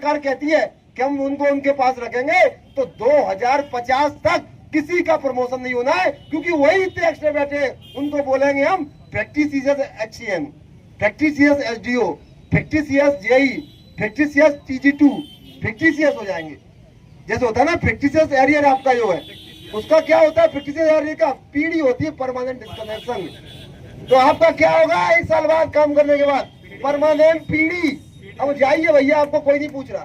सरकार कहती है कि हम उनको उनके पास रखेंगे, तो 2050 तक किसी का प्रमोशन नहीं होना है, क्योंकि वही इतने एक्स्ट्रा बैठे हैं। उनको बोलेंगे हम factory CS HCN, factory CS SDO, factory CS JE, factory CS TG2, factory CS हो जाएंगे। जैसे होता है ना फैक्ट्री सीएस एरियर आपका जो है, उसका क्या होता है, फैक्ट्री सीएस एरियर का पीढ़ी होती है परमानेंट डिस्कनेक्शन। तो आपका क्या होगा 1 साल बाद काम करने के बाद, परमानेंट पीढ़ी। अब जाइए भैया, आपको कोई नहीं पूछ रहा।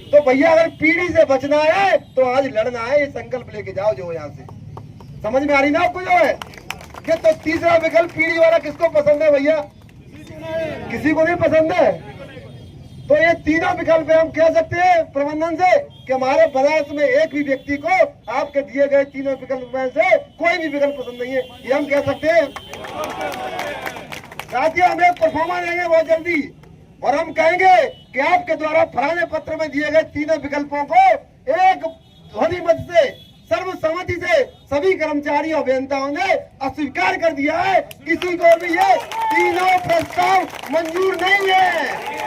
तो भैया अगर पीढ़ी से बचना है तो आज लड़ना है, ये संकल्प लेके जाओ जो यहाँ से। समझ में आ रही ना आपको जो है कि तो तीसरा विकल्प पीढ़ी वाला किसको पसंद है भैया? किसी को नहीं पसंद है। तो ये तीनों विकल्प हम कह सकते हैं प्रबंधन से कि हमारे बनारस में एक भी व्यक्ति को आपके दिए गए तीनों विकल्प में से कोई भी विकल्प पसंद नहीं है, ये हम कह सकते हैं। साथियों, हम एक परफॉर्मेंस देंगे बहुत जल्दी और हम कहेंगे कि आपके द्वारा फलाने पत्र में दिए गए तीनों विकल्पों को एक ध्वनि मत से सर्वसम्मति से सभी कर्मचारी अभियंताओं ने अस्वीकार कर दिया है। किसी को भी ये तीनों प्रस्ताव मंजूर नहीं है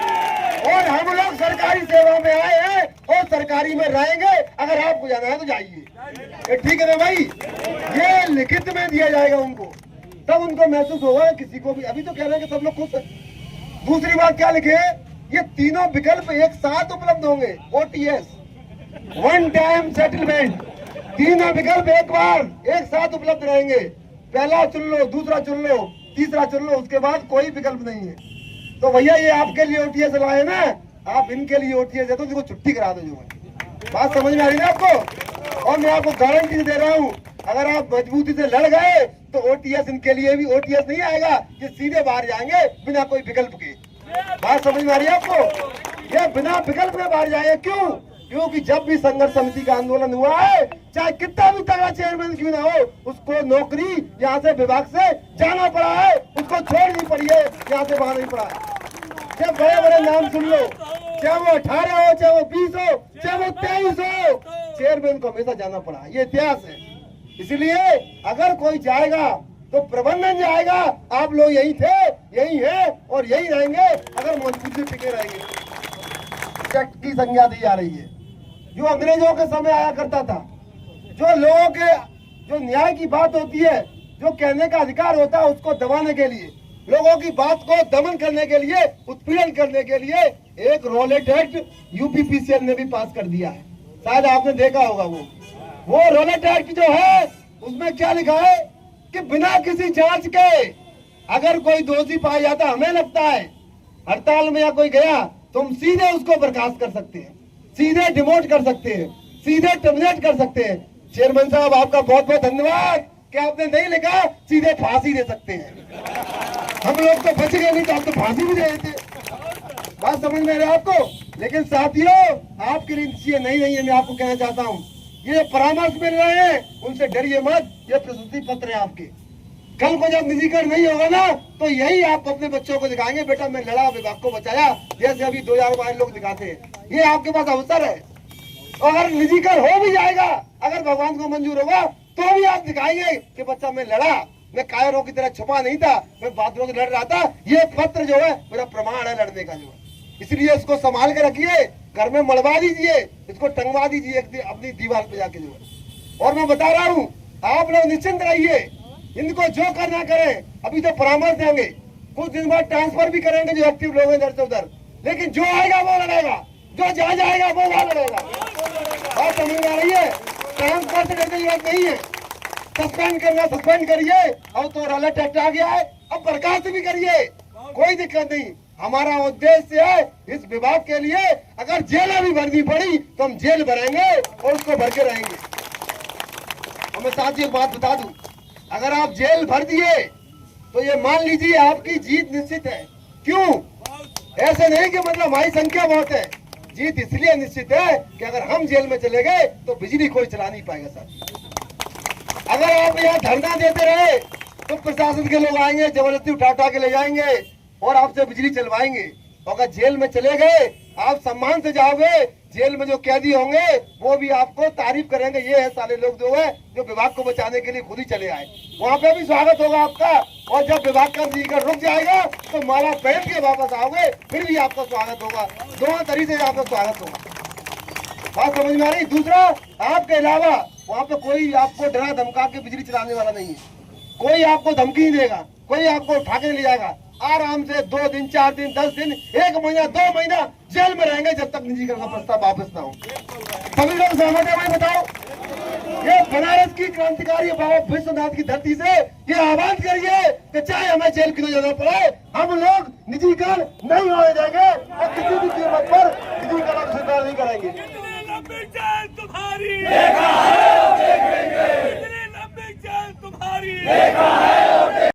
और हम लोग सरकारी सेवा में आए हैं और सरकारी में रहेंगे। अगर आपको जाना है तो जाइए, ठीक है ना भाई? ये लिखित में दिया जाएगा उनको, तब उनको महसूस होगा। किसी को भी अभी तो कह रहे हैं कि सब लोग खुश हैं। दूसरी बात क्या लिखे, ये तीनों विकल्प एक साथ उपलब्ध होंगे। OTS, वन टाइम सेटलमेंट, तीनों विकल्प एक बार एक साथ उपलब्ध रहेंगे। पहला चुन लो, दूसरा चुन लो, तीसरा चुन लो, उसके बाद कोई विकल्प नहीं है। तो भैया ये आपके लिए OTS लाए ना, आप इनके लिए OTS है तो इनको छुट्टी करा दो। जो है बात समझ में आ रही है आपको? और मैं आपको गारंटी दे रहा हूँ, अगर आप मजबूती से लड़ गए तो OTS इनके लिए भी OTS नहीं आएगा, ये सीधे बाहर जाएंगे बिना कोई विकल्प के। बात समझ में आ रही है आपको? ये बिना विकल्प में बाहर जाएंगे। क्यों? क्योंकि जब भी संघर्ष समिति का आंदोलन हुआ है, चाहे कितना भी तगड़ा चेयरमैन क्यों ना हो, उसको नौकरी यहाँ से विभाग से जाना पड़ा है, उसको छोड़नी पड़ी है, यहाँ से बाहर नहीं पड़ा है। चाहे बड़े बड़े नाम सुन लो, चाहे वो 18 हो, चाहे वो 20 हो, चाहे वो 23 हो, चेयरमैन को हमेशा जाना पड़ा। ये इतिहास है। इसलिए अगर कोई जाएगा तो प्रबंधन जाएगा। आप लोग यही थे, यही है और यही रहेंगे अगर मजबूत से टिके रहेंगे। चट की संज्ञा दी जा रही है जो अंग्रेजों के समय आया करता था। जो लोगों के जो न्याय की बात होती है, जो कहने का अधिकार होता है, उसको दबाने के लिए, लोगों की बात को दमन करने के लिए, उत्पीड़न करने के लिए एक रोलेट एक्ट UPPCL ने भी पास कर दिया है। शायद आपने देखा होगा। वो रोलेट एक्ट जो है उसमें क्या लिखा है कि बिना किसी जांच के अगर कोई दोषी पाया जाता, हमें लगता है हड़ताल में या कोई गया, तुम सीधे उसको बर्खास्त कर सकते हैं, सीधे डिमोट कर सकते हैं, सीधे टर्मिनेट कर सकते हैं। चेयरमैन साहब आपका बहुत बहुत धन्यवाद कि आपने नहीं लिखा, सीधे फांसी दे सकते हैं। हम लोग तो बच गए, नहीं तो आप तो फांसी भी दे देते। बात समझ में आ रही है आपको? लेकिन साथियों, आपके लिए नहीं है। मैं आपको कहना चाहता हूँ, ये परामर्श मिल रहे हैं, उनसे डरिए मत। ये प्रस्तुति पत्र है आपके। कल को जब निजीकरण नहीं होगा ना, तो यही आप अपने बच्चों को दिखाएंगे, बेटा मैं लड़ा, विभाग को बचाया, जैसे अभी 2012 लोग दिखाते हैं। ये आपके पास अवसर है। और अगर निजीकरण हो भी जाएगा, अगर भगवान को मंजूर होगा, तो भी आप दिखाएंगे कि बच्चा मैं लड़ा, मैं कायरों की तरह छुपा नहीं था, मैं बादलों से लड़ रहा था। ये पत्र जो है मेरा प्रमाण है लड़ने का जो है। इसलिए इसको संभाल के रखिए, घर में मड़वा दीजिए, इसको टंगवा दीजिए अपनी दीवार पे जाके जो है। और मैं बता रहा हूँ, आप लोग निश्चिंत रहिए, इनको जो करना करें। अभी तो परामर्श देंगे, कुछ दिन बाद ट्रांसफर भी करेंगे जो एक्टिव लोग हैं इधर से उधर, लेकिन जो आएगा वो लड़ेगा, जो जहाँ जाएगा वो वहाँ लड़ेगा। और समझ में आ रही है? ट्रांसफर से डरने की बात नहीं है। सस्पेंड करना सस्पेंड करिए, और तो अलर्ट एक्ट आ गया है, अब बर्खास्त भी करिए, कोई दिक्कत नहीं। हमारा उद्देश्य है इस विभाग के लिए अगर जेल भी भरनी पड़ी तो हम जेल भरेंगे और उसको भर के रहेंगे। और मैं साथ ही एक बात बता दूं, अगर आप जेल भर दिए तो ये मान लीजिए आपकी जीत निश्चित है। क्यों? ऐसे नहीं कि मतलब हमारी संख्या बहुत है, जीत इसलिए निश्चित है कि अगर हम जेल में चले गए तो बिजली कोई चला नहीं पाएगा साहब। अगर आप यहाँ धरना देते रहे तो प्रशासन के लोग आएंगे, जबरदस्ती उठा के ले जाएंगे और आपसे बिजली चलवाएंगे। और अगर जेल में चले गए, आप सम्मान से जाओगे, जेल में जो कैदी होंगे वो भी आपको तारीफ करेंगे, ये है साले लोग जो है जो विभाग को बचाने के लिए खुद ही चले आए। वहाँ पे भी स्वागत होगा आपका, और जब विभाग का अधिकारी रुक जाएगा तो माला पहन के वापस आओगे, फिर भी आपका स्वागत होगा। दोनों तरीके से आपका स्वागत होगा। बात समझ में आ रही? दूसरा, आपके अलावा वहाँ पे कोई आपको डरा धमका के बिजली चलाने वाला नहीं है, कोई आपको धमकी नहीं देगा, कोई आपको उठा के ले जाएगा। आराम से 2 दिन 4 दिन 10 दिन 1 महीना 2 महीना जेल में रहेंगे जब तक निजीकरण का प्रस्ताव वापस ना हो। सभी लोग सहमत है? भाई बताओ। ये बनारस की क्रांतिकारी बाबा विश्वनाथ की धरती से ये आह्वान करिए कि चाहे हमें जेल क्यों जाना पड़े, हम लोग निजीकरण नहीं होने देंगे और किसी